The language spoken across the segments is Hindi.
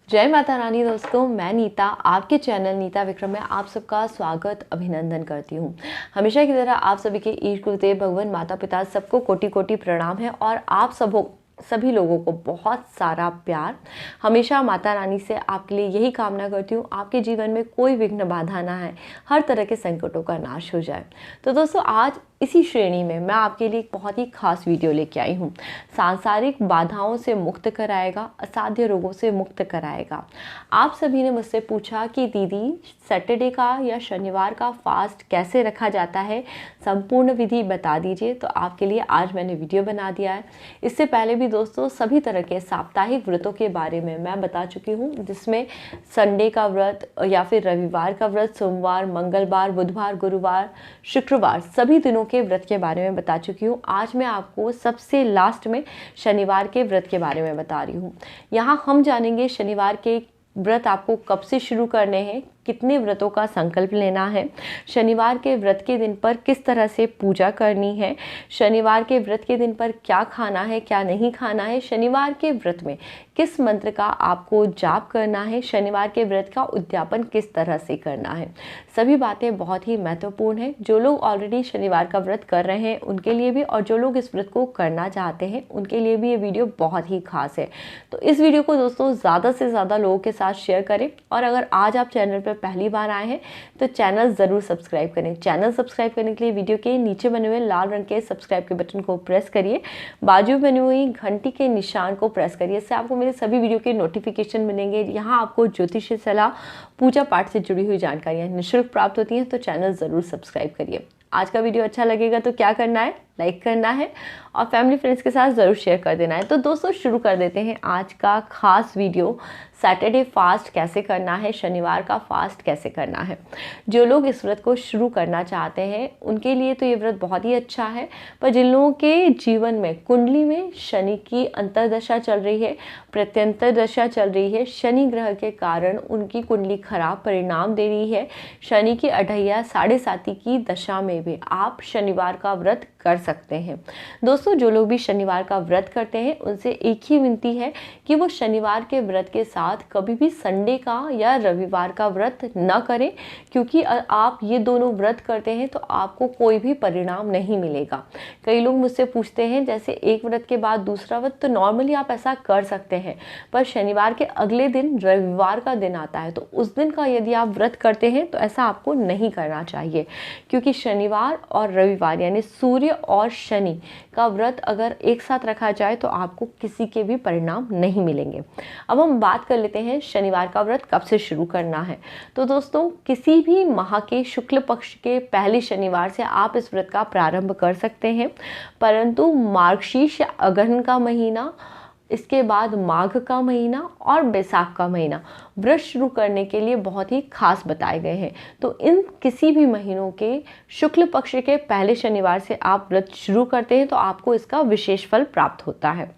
जय माता रानी दोस्तों, मैं नीता आपके चैनल नीता विक्रम में आप सबका स्वागत अभिनंदन करती हूँ। हमेशा की तरह आप सभी के ईश गुरुदेव भगवान माता पिता सबको कोटि कोटि प्रणाम है और आप सभी लोगों को बहुत सारा प्यार। हमेशा माता रानी से आपके लिए यही कामना करती हूँ, आपके जीवन में कोई विघ्न बाधा ना है, हर तरह के संकटों का नाश हो जाए। तो दोस्तों, आज इसी श्रेणी में मैं आपके लिए एक बहुत ही खास वीडियो लेके आई हूँ। सांसारिक बाधाओं से मुक्त कराएगा, असाध्य रोगों से मुक्त कराएगा। आप सभी ने मुझसे पूछा कि दीदी सैटरडे का या शनिवार का फास्ट कैसे रखा जाता है, संपूर्ण विधि बता दीजिए। तो आपके लिए आज मैंने वीडियो बना दिया है। इससे पहले भी दोस्तों सभी तरह के साप्ताहिक व्रतों के बारे में मैं बता चुकी हूँ, जिसमें संडे का व्रत या फिर रविवार का व्रत, सोमवार, मंगलवार, बुधवार, गुरुवार, शुक्रवार सभी दिनों के व्रत के बारे में बता चुकी हूँ। आज मैं आपको सबसे लास्ट में शनिवार के व्रत के बारे में बता रही हूँ। यहाँ हम जानेंगे शनिवार के व्रत आपको कब से शुरू करने हैं, कितने व्रतों का संकल्प लेना है, शनिवार के व्रत के दिन पर किस तरह से पूजा करनी है, शनिवार के व्रत के दिन पर क्या खाना है क्या नहीं खाना है, शनिवार के व्रत में किस मंत्र का आपको जाप करना है, शनिवार के व्रत का उद्यापन किस तरह से करना है। सभी बातें बहुत ही महत्वपूर्ण हैं। जो लोग ऑलरेडी शनिवार का व्रत कर रहे हैं उनके लिए भी, और जो लोग इस व्रत को करना चाहते हैं उनके लिए भी ये वीडियो बहुत ही खास है। तो इस वीडियो को दोस्तों ज़्यादा से ज़्यादा लोगों के साथ शेयर करें। और अगर आज आप चैनल पर पहली बार आए हैं तो चैनल ज़रूर सब्सक्राइब करें। चैनल सब्सक्राइब करने के लिए वीडियो के नीचे बने हुए लाल रंग के सब्सक्राइब के बटन को प्रेस करिए, बाजू में बनी हुई घंटी के निशान को प्रेस करिए। इससे आपको मेरे सभी वीडियो के नोटिफिकेशन मिलेंगे। यहाँ आपको ज्योतिष सलाह, पूजा पाठ से जुड़ी हुई जानकारियाँ निःशुल्क प्राप्त होती हैं। तो चैनल ज़रूर सब्सक्राइब करिए। आज का वीडियो अच्छा लगेगा तो क्या करना है, लाइक करना है और फैमिली फ्रेंड्स के साथ ज़रूर शेयर कर देना है। तो दोस्तों शुरू कर देते हैं आज का खास वीडियो। सैटरडे फास्ट कैसे करना है, शनिवार का फास्ट कैसे करना है। जो लोग इस व्रत को शुरू करना चाहते हैं उनके लिए तो ये व्रत बहुत ही अच्छा है। पर जिन लोगों के जीवन में कुंडली में शनि की अंतर्दशा चल रही है, प्रत्यंतर दशा चल रही है, शनि ग्रह के कारण उनकी कुंडली खराब परिणाम दे रही है, शनि की अढ़ैया साढ़े साती की दशा में भी आप शनिवार का व्रत कर सकते हैं। दोस्तों जो लोग भी शनिवार का व्रत करते हैं उनसे एक ही विनती है कि वो शनिवार के व्रत के साथ कभी भी संडे का या रविवार का व्रत न करें, क्योंकि आप ये दोनों व्रत करते हैं तो आपको कोई भी परिणाम नहीं मिलेगा। कई लोग मुझसे पूछते हैं जैसे एक व्रत के बाद दूसरा व्रत, तो नॉर्मली आप ऐसा कर सकते हैं, पर शनिवार के अगले दिन रविवार का दिन आता है तो उस दिन का यदि आप व्रत करते हैं तो ऐसा आपको नहीं करना चाहिए, क्योंकि शनिवार और रविवार यानी सूर्य और शनि का व्रत अगर एक साथ रखा जाए तो आपको किसी के भी परिणाम नहीं मिलेंगे। अब हम बात कर लेते हैं शनिवार का व्रत कब से शुरू करना है। तो दोस्तों किसी भी माह के शुक्ल पक्ष के पहले शनिवार से आप इस व्रत का प्रारंभ कर सकते हैं, परंतु मार्गशीर्ष या अगहन का महीना, इसके बाद माघ का महीना और बैसाख का महीना व्रत शुरू करने के लिए बहुत ही खास बताए गए हैं। तो इन किसी भी महीनों के शुक्ल पक्ष के पहले शनिवार से आप व्रत शुरू करते हैं तो आपको इसका विशेष फल प्राप्त होता है।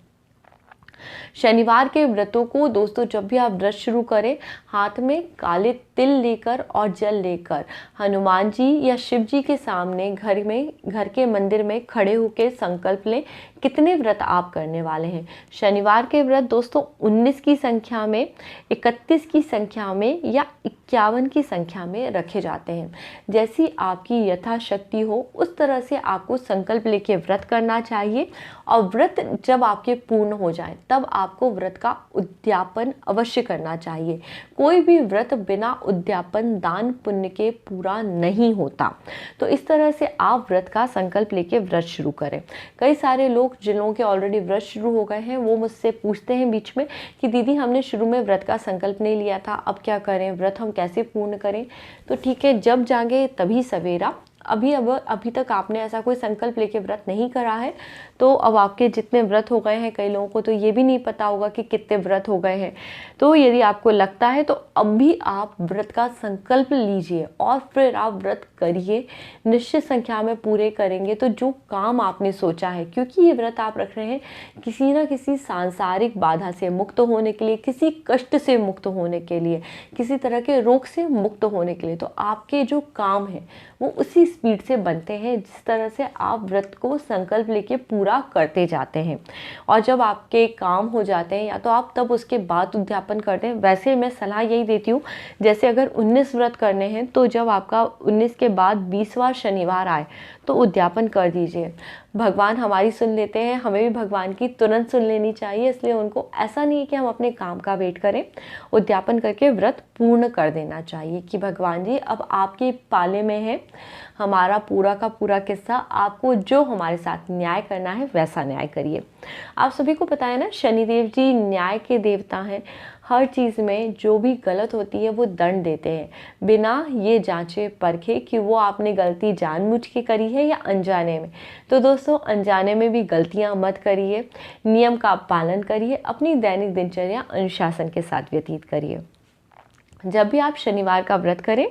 शनिवार के व्रतों को दोस्तों जब भी आप व्रत शुरू करें, हाथ में काले तिल लेकर और जल लेकर हनुमान जी या शिव जी के सामने घर के मंदिर में खड़े होकर संकल्प लें कितने व्रत आप करने वाले हैं। शनिवार के व्रत दोस्तों 19 की संख्या में, 31 की संख्या में या 51 की संख्या में रखे जाते हैं। जैसी आपकी यथाशक्ति हो उस तरह से आपको संकल्प लेके व्रत करना चाहिए। और व्रत जब आपके पूर्ण हो जाए तब आपको व्रत का उद्यापन अवश्य करना चाहिए। कोई भी व्रत बिना उद्यापन दान पुण्य के पूरा नहीं होता। तो इस तरह से आप व्रत का संकल्प लेके व्रत शुरू करें। कई सारे लोग जिन लोगों के ऑलरेडी व्रत शुरू हो गए हैं वो मुझसे पूछते हैं बीच में कि दीदी हमने शुरू में व्रत का संकल्प नहीं लिया था, अब क्या करें, व्रत हम कैसे पूर्ण करें। तो ठीक है, जब जागे तभी सवेरा। अभी तक आपने ऐसा कोई संकल्प लेके व्रत नहीं करा है तो अब आपके जितने व्रत हो गए हैं, कई लोगों को तो ये भी नहीं पता होगा कि कितने व्रत हो गए हैं। तो यदि आपको लगता है तो अब भी आप व्रत का संकल्प लीजिए और फिर आप व्रत करिए। निश्चित संख्या में पूरे करेंगे तो जो काम आपने सोचा है, क्योंकि ये व्रत आप रख रहे हैं किसी ना किसी सांसारिक बाधा से मुक्त होने के लिए, किसी कष्ट से मुक्त होने के लिए, किसी तरह के रोग से मुक्त होने के लिए, तो आपके जो काम है वो उसी स्पीड से बनते हैं जिस तरह से आप व्रत को संकल्प लेके पूरा करते जाते हैं। और जब आपके काम हो जाते हैं या तो आप तब उसके बाद उद्यापन करते हैं। वैसे मैं सलाह यही देती हूँ, जैसे अगर 19 व्रत करने हैं तो जब आपका 19 के बाद 20वां शनिवार आए तो उद्यापन कर दीजिए। भगवान हमारी सुन लेते हैं, हमें भी भगवान की तुरंत सुन लेनी चाहिए, इसलिए उनको ऐसा नहीं है कि हम अपने काम का वेट करें, उद्यापन करके व्रत पूर्ण कर देना चाहिए कि भगवान जी अब आपके पाले में है, हमारा पूरा का पूरा किस्सा, आपको जो हमारे साथ न्याय करना है वैसा न्याय करिए। आप सभी को पता है ना, शनिदेव जी न्याय के देवता हैं। हर चीज़ में जो भी गलत होती है वो दंड देते हैं बिना ये जांचे परखे कि वो आपने गलती जानबूझ के करी है या अनजाने में। तो दोस्तों, अनजाने में भी गलतियां मत करिए, नियम का पालन करिए, अपनी दैनिक दिनचर्या अनुशासन के साथ व्यतीत करिए। जब भी आप शनिवार का व्रत करें,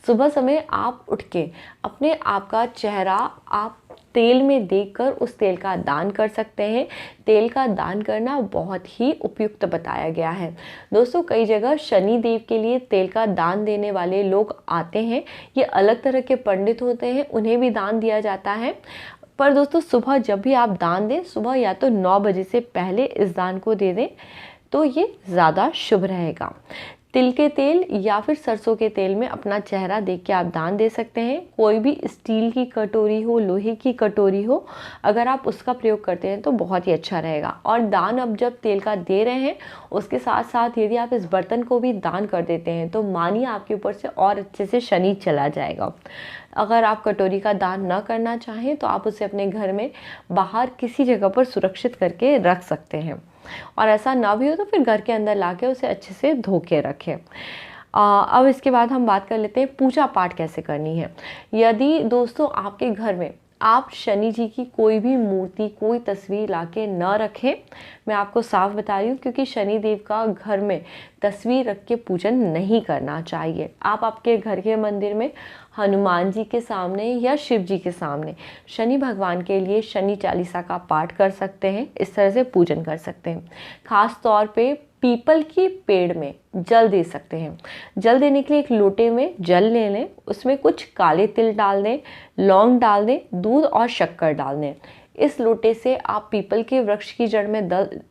सुबह समय आप उठ के अपने आप का चेहरा आप तेल में देखकर उस तेल का दान कर सकते हैं। तेल का दान करना बहुत ही उपयुक्त बताया गया है। दोस्तों, कई जगह शनि देव के लिए तेल का दान देने वाले लोग आते हैं। ये अलग तरह के पंडित होते हैं, उन्हें भी दान दिया जाता है। पर दोस्तों, सुबह जब भी आप दान दें, सुबह या तो 9 बजे से पहले इस दान को दे दें तो ये ज़्यादा शुभ रहेगा। तिल के तेल या फिर सरसों के तेल में अपना चेहरा देख के आप दान दे सकते हैं। कोई भी स्टील की कटोरी हो, लोहे की कटोरी हो, अगर आप उसका प्रयोग करते हैं तो बहुत ही अच्छा रहेगा। और दान अब जब तेल का दे रहे हैं, उसके साथ साथ यदि आप इस बर्तन को भी दान कर देते हैं तो मानिए आपके ऊपर से और अच्छे से शनि चला जाएगा। अगर आप कटोरी का दान न करना चाहें तो आप उसे अपने घर में बाहर किसी जगह पर सुरक्षित करके रख सकते हैं। और ऐसा ना भी हो तो फिर घर के अंदर लाके उसे अच्छे से धो के रखें। अब इसके बाद हम बात कर लेते हैं पूजा पाठ कैसे करनी है। यदि दोस्तों आपके घर में आप शनि जी की कोई भी मूर्ति, कोई तस्वीर लाके न रखें, मैं आपको साफ बता रही हूँ, क्योंकि शनि देव का घर में तस्वीर रख के पूजन नहीं करना चाहिए। आप आपके घर के मंदिर में हनुमान जी के सामने या शिव जी के सामने शनि भगवान के लिए शनि चालीसा का पाठ कर सकते हैं। इस तरह से पूजन कर सकते हैं। खास तौर पे पीपल की पेड़ में जल दे सकते हैं। जल देने के लिए एक लोटे में जल ले लें, उसमें कुछ काले तिल डाल दें, लौंग डाल दें, दूध और शक्कर डाल दें। इस लोटे से आप पीपल के वृक्ष की जड़ में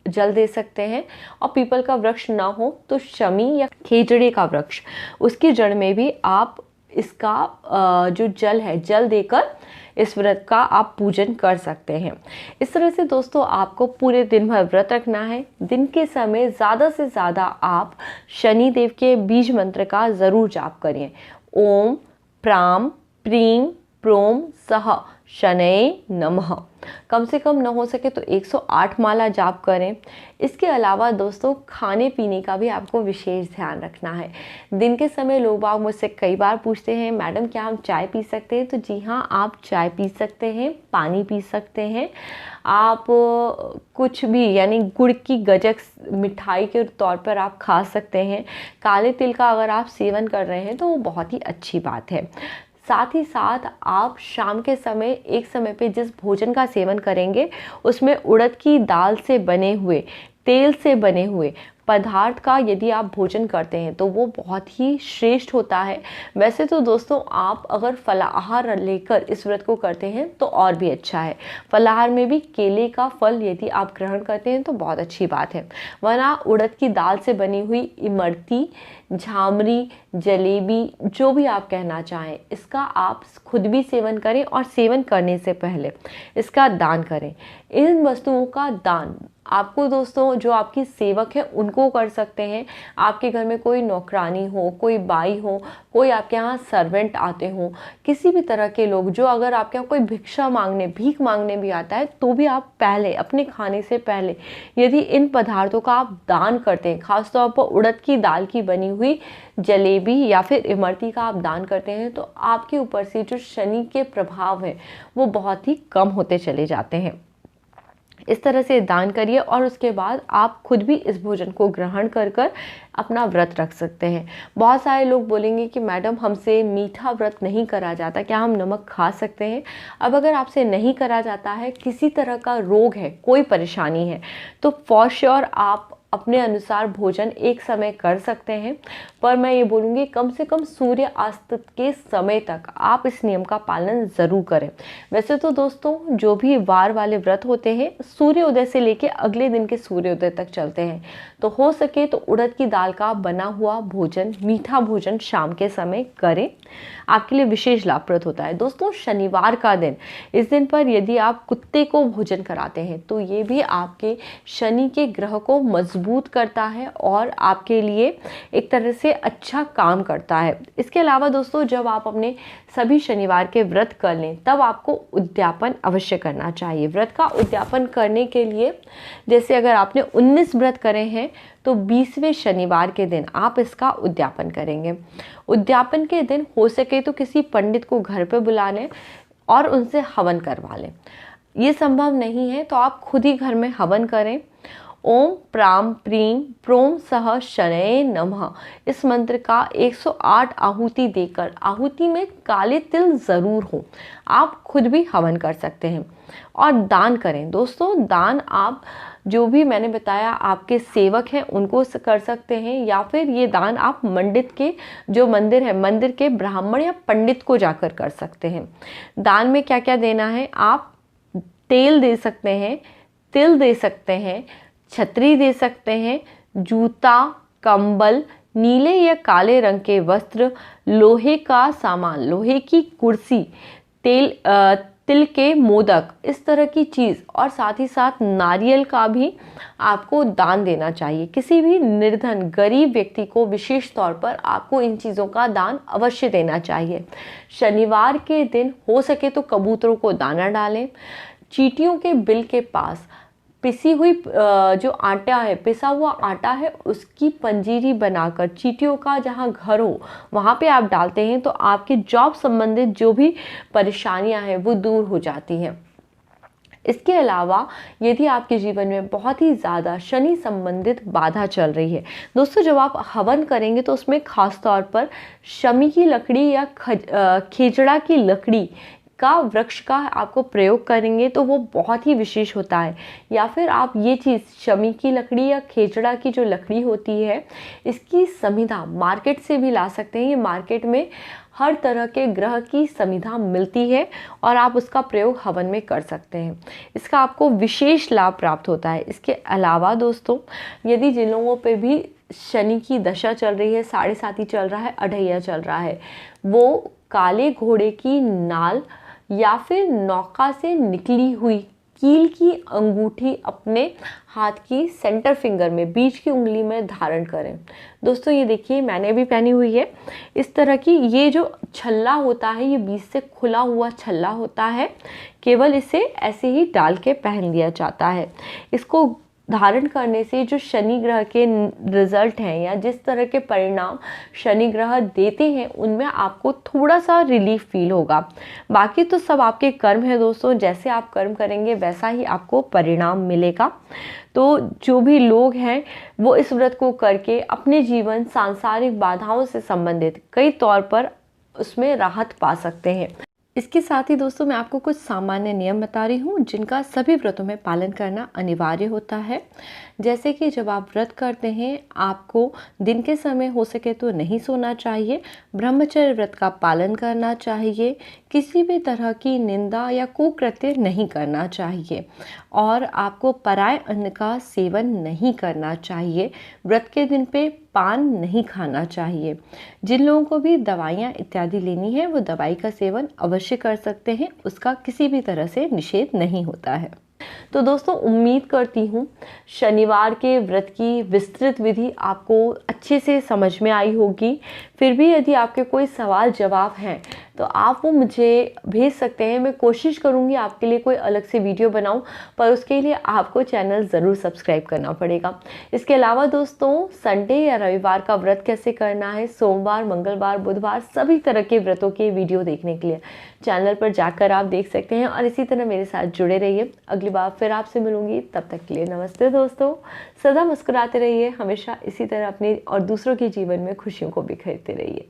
जल दे सकते हैं। और पीपल का वृक्ष ना हो तो शमी या खेजड़े का वृक्ष, उसकी जड़ में भी आप इसका जो जल है, जल देकर इस व्रत का आप पूजन कर सकते हैं। इस तरह से दोस्तों आपको पूरे दिन भर व्रत रखना है। दिन के समय ज़्यादा से ज़्यादा आप शनि देव के बीज मंत्र का ज़रूर जाप करें। ओम प्राम प्रीम प्रोम सह शनये नमः। कम से कम न हो सके तो 108 माला जाप करें। इसके अलावा दोस्तों खाने पीने का भी आपको विशेष ध्यान रखना है। दिन के समय लोग बाग मुझसे कई बार पूछते हैं, मैडम क्या हम चाय पी सकते हैं? तो जी हाँ, आप चाय पी सकते हैं, पानी पी सकते हैं। आप कुछ भी यानी गुड़ की गजक मिठाई के तौर पर आप खा सकते हैं। काले तिल का अगर आप सेवन कर रहे हैं तो वो बहुत ही अच्छी बात है। साथ ही साथ आप शाम के समय एक समय पे जिस भोजन का सेवन करेंगे उसमें उड़द की दाल से बने हुए, तेल से बने हुए पदार्थ का यदि आप भोजन करते हैं तो वो बहुत ही श्रेष्ठ होता है। वैसे तो दोस्तों आप अगर फलाहार लेकर इस व्रत को करते हैं तो और भी अच्छा है। फलाहार में भी केले का फल यदि आप ग्रहण करते हैं तो बहुत अच्छी बात है। वरना उड़द की दाल से बनी हुई इमरती, झामरी, जलेबी, जो भी आप कहना चाहें, इसका आप खुद भी सेवन करें और सेवन करने से पहले इसका दान करें। इन वस्तुओं का दान आपको दोस्तों जो आपकी सेवक है उनको कर सकते हैं। आपके घर में कोई नौकरानी हो, कोई बाई हो, कोई आपके यहाँ सर्वेंट आते हो, किसी भी तरह के लोग जो अगर आपके यहाँ कोई भिक्षा मांगने, भीख मांगने भी आता है तो भी आप पहले अपने खाने से पहले यदि इन पदार्थों का आप दान करते हैं, खासतौर पर उड़द की दाल की बनी हुई जलेबी या फिर इमरती का आप दान करते हैं तो आपके ऊपर से जो शनि के प्रभाव हैं वो बहुत ही कम होते चले जाते हैं। इस तरह से दान करिए और उसके बाद आप खुद भी इस भोजन को ग्रहण कर कर अपना व्रत रख सकते हैं। बहुत सारे लोग बोलेंगे कि मैडम हमसे मीठा व्रत नहीं करा जाता, क्या हम नमक खा सकते हैं? अब अगर आपसे नहीं करा जाता है, किसी तरह का रोग है, कोई परेशानी है, तो फॉर श्योर आप अपने अनुसार भोजन एक समय कर सकते हैं, पर मैं ये बोलूँगी कम से कम सूर्य अस्त के समय तक आप इस नियम का पालन ज़रूर करें। वैसे तो दोस्तों जो भी वार वाले व्रत होते हैं सूर्योदय से लेकर अगले दिन के सूर्योदय तक चलते हैं, तो हो सके तो उड़द की दाल का बना हुआ भोजन, मीठा भोजन शाम के समय करें, आपके लिए विशेष लाभप्रद होता है। दोस्तों शनिवार का दिन, इस दिन पर यदि आप कुत्ते को भोजन कराते हैं तो ये भी आपके शनि के ग्रह को मजबूत करता है और आपके लिए एक तरह से अच्छा काम करता है। इसके अलावा दोस्तों जब आप अपने सभी शनिवार के व्रत कर लें तब आपको उद्यापन अवश्य करना चाहिए। व्रत का उद्यापन करने के लिए जैसे अगर आपने 19 व्रत करे हैं तो 20वें शनिवार के दिन आप इसका उद्यापन करेंगे। उद्यापन के दिन हो सके तो किसी पंडित को घर पे बुला लें और उनसे हवन करवा लें। ये संभव नहीं है तो आप खुद ही घर में हवन करें। ओम प्राम प्रीम प्रोम सह शनये नमः इस मंत्र का 108 आहुति देकर, आहुति में काले तिल ज़रूर हो, आप खुद भी हवन कर सकते हैं। और दान करें दोस्तों, दान आप जो भी मैंने बताया आपके सेवक हैं उनको कर सकते हैं, या फिर ये दान आप मंडित के जो मंदिर है मंदिर के ब्राह्मण या पंडित को जाकर कर सकते हैं। दान में क्या क्या देना है, आप तेल दे सकते हैं, तिल दे सकते हैं, छतरी दे सकते हैं, जूता, कंबल, नीले या काले रंग के वस्त्र, लोहे का सामान, लोहे की कुर्सी, तिल के मोदक, इस तरह की चीज़, और साथ ही साथ नारियल का भी आपको दान देना चाहिए। किसी भी निर्धन गरीब व्यक्ति को विशेष तौर पर आपको इन चीज़ों का दान अवश्य देना चाहिए। शनिवार के दिन हो सके तो कबूतरों को दाना डालें। चींटियों के बिल के पास पिसी हुई जो आटा है, पिसा हुआ आटा है, उसकी पंजीरी बनाकर चींटियों का जहाँ घर हो वहाँ पे आप डालते हैं तो आपके जॉब संबंधित जो भी परेशानियाँ हैं वो दूर हो जाती हैं। इसके अलावा यदि आपके जीवन में बहुत ही ज़्यादा शनि संबंधित बाधा चल रही है दोस्तों, जब आप हवन करेंगे तो उसमें खास तौर पर शमी की लकड़ी या खेजड़ा की लकड़ी का वृक्ष का आपको प्रयोग करेंगे तो वो बहुत ही विशेष होता है। या फिर आप ये चीज़ शमी की लकड़ी या खेजड़ा की जो लकड़ी होती है इसकी समिधा मार्केट से भी ला सकते हैं। ये मार्केट में हर तरह के ग्रह की समिधा मिलती है और आप उसका प्रयोग हवन में कर सकते हैं। इसका आपको विशेष लाभ प्राप्त होता है। इसके अलावा दोस्तों यदि जिन लोगों पे भी शनि की दशा चल रही है, साढ़े साती चल रहा है, अढ़ैया चल रहा है, वो काले घोड़े की नाल या फिर नौका से निकली हुई कील की अंगूठी अपने हाथ की सेंटर फिंगर में, बीच की उंगली में धारण करें। दोस्तों ये देखिए मैंने भी पहनी हुई है। इस तरह की ये जो छल्ला होता है ये बीच से खुला हुआ छल्ला होता है, केवल इसे ऐसे ही डाल के पहन लिया जाता है। इसको धारण करने से जो शनि ग्रह के रिजल्ट हैं या जिस तरह के परिणाम शनि ग्रह देते हैं उनमें आपको थोड़ा सा रिलीफ फील होगा। बाकी तो सब आपके कर्म है दोस्तों, जैसे आप कर्म करेंगे वैसा ही आपको परिणाम मिलेगा। तो जो भी लोग हैं वो इस व्रत को करके अपने जीवन सांसारिक बाधाओं से संबंधित कई तौर पर उसमें राहत पा सकते हैं। इसके साथ ही दोस्तों मैं आपको कुछ सामान्य नियम बता रही हूँ जिनका सभी व्रतों में पालन करना अनिवार्य होता है। जैसे कि जब आप व्रत करते हैं आपको दिन के समय हो सके तो नहीं सोना चाहिए, ब्रह्मचर्य व्रत का पालन करना चाहिए, किसी भी तरह की निंदा या कुकृत्य नहीं करना चाहिए और आपको पराय अन्न का सेवन नहीं करना चाहिए। व्रत के दिन पे पान नहीं खाना चाहिए। जिन लोगों को भी दवाइयाँ इत्यादि लेनी है वो दवाई का सेवन अवश्य कर सकते हैं, उसका किसी भी तरह से निषेध नहीं होता है। तो दोस्तों उम्मीद करती हूँ शनिवार के व्रत की विस्तृत विधि आपको अच्छे से समझ में आई होगी। फिर भी यदि आपके कोई सवाल जवाब हैं तो आप वो मुझे भेज सकते हैं। मैं कोशिश करूँगी आपके लिए कोई अलग से वीडियो बनाऊँ, पर उसके लिए आपको चैनल ज़रूर सब्सक्राइब करना पड़ेगा। इसके अलावा दोस्तों संडे या रविवार का व्रत कैसे करना है, सोमवार, मंगलवार, बुधवार, सभी तरह के व्रतों के वीडियो देखने के लिए चैनल पर जाकर आप देख सकते हैं और इसी तरह मेरे साथ जुड़े रहिए। अगली बार फिर आपसे मिलूंगी, तब तक के लिए नमस्ते दोस्तों। सदा मुस्कुराते रहिए, हमेशा इसी तरह अपने और दूसरों के जीवन में खुशियों को बिखेरते रहिए।